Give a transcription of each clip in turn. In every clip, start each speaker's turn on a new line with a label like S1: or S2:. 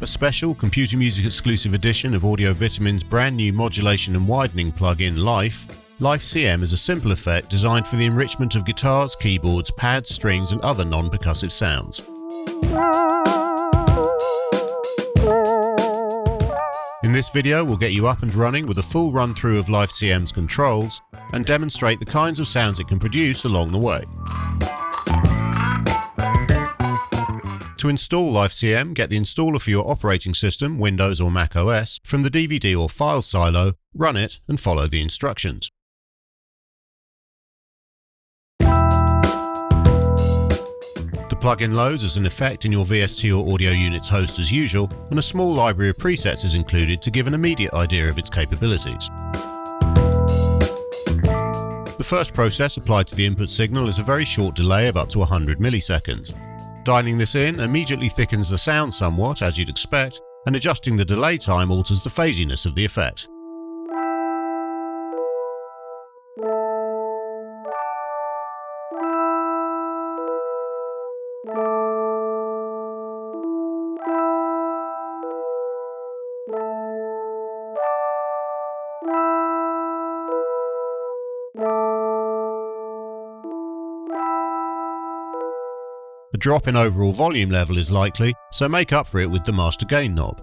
S1: A special computer music exclusive edition of Audio Vitamin's brand new modulation and widening plugin Life CM is a simple effect designed for the enrichment of guitars, keyboards, pads, strings and other non-percussive sounds. In this video we'll get you up and running with a full run through of Life CM's controls and demonstrate the kinds of sounds it can produce along the way. To install Life CM, get the installer for your operating system, Windows or Mac OS, from the DVD or file silo, run it and follow the instructions. The plugin loads as an effect in your VST or audio unit's host as usual, and a small library of presets is included to give an immediate idea of its capabilities. The first process applied to the input signal is a very short delay of up to 100 milliseconds. Dialing this in immediately thickens the sound somewhat, as you'd expect, and adjusting the delay time alters the phasiness of the effect. A drop in overall volume level is likely, so make up for it with the master gain knob.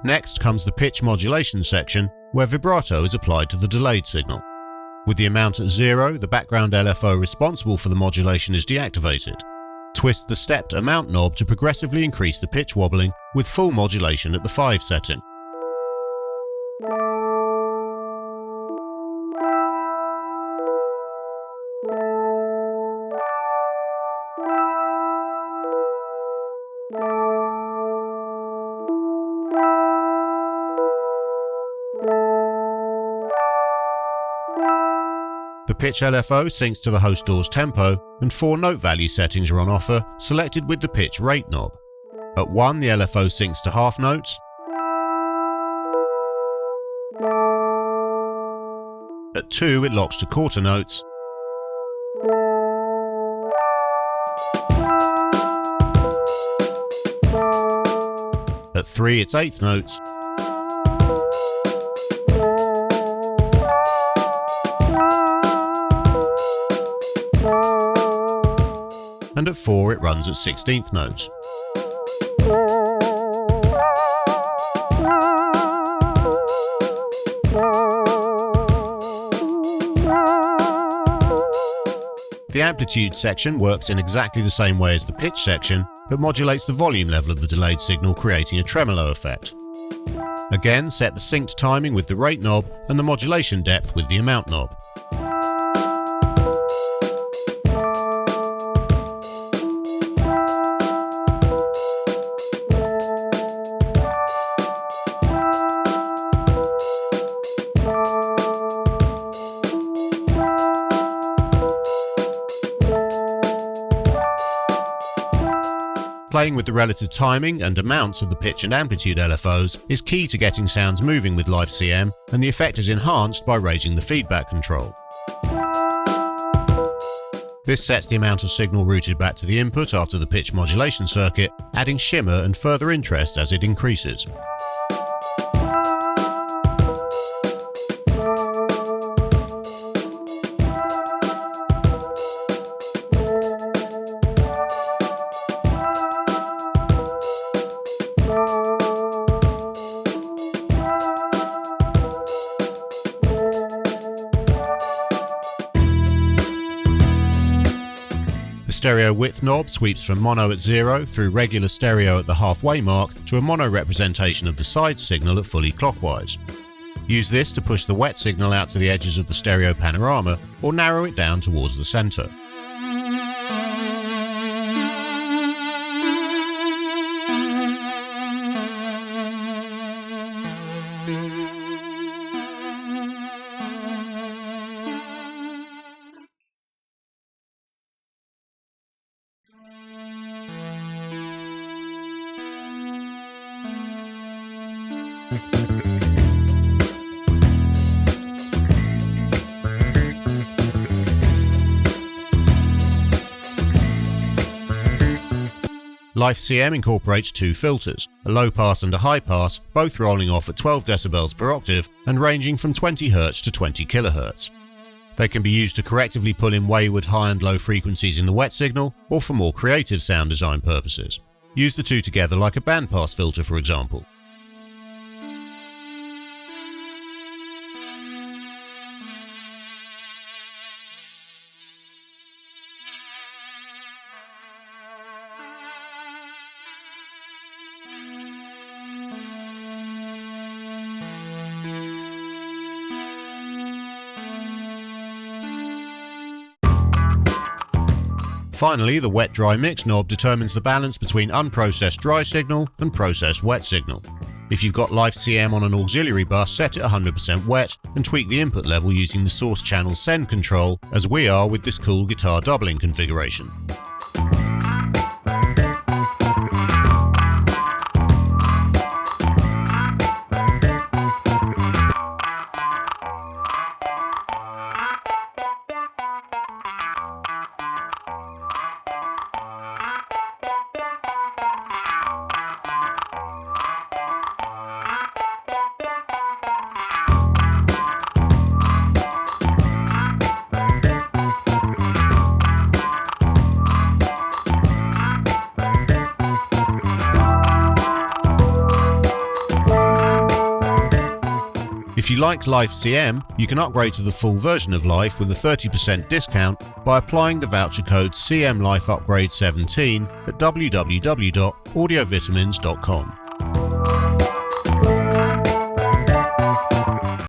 S1: Next comes the pitch modulation section, where vibrato is applied to the delayed signal. With the amount at 0, the background LFO responsible for the modulation is deactivated. Twist the stepped amount knob to progressively increase the pitch wobbling with full modulation at the 5 setting. The pitch LFO syncs to the host door's tempo, and 4 note value settings are on offer, selected with the pitch rate knob. At 1, the LFO syncs to half notes. At 2, it locks to quarter notes. At 3, it's eighth notes. And at 4 it runs at 16th notes. The Amplitude section works in exactly the same way as the pitch section, but modulates the volume level of the delayed signal, creating a tremolo effect. Again, set the synced timing with the rate knob and the modulation depth with the amount knob. Playing with the relative timing and amounts of the pitch and amplitude LFOs is key to getting sounds moving with Life CM, and the effect is enhanced by raising the feedback control. This sets the amount of signal routed back to the input after the pitch modulation circuit, adding shimmer and further interest as it increases. The stereo width knob sweeps from mono at 0 through regular stereo at the halfway mark to a mono representation of the side signal at fully clockwise. Use this to push the wet signal out to the edges of the stereo panorama or narrow it down towards the center. LifeCM incorporates two filters, a low pass and a high pass, both rolling off at 12 dB per octave and ranging from 20 Hz to 20 kHz. They can be used to correctively pull in wayward high and low frequencies in the wet signal, or for more creative sound design purposes. Use the two together like a bandpass filter, for example. Finally, the wet-dry mix knob determines the balance between unprocessed dry signal and processed wet signal. If you've got LifeCM on an auxiliary bus, set it 100% wet and tweak the input level using the source channel send control, as we are with this cool guitar doubling configuration. If you like LifeCM, you can upgrade to the full version of Life with a 30% discount by applying the voucher code CMLifeUpgrade17 at www.audiovitamins.com.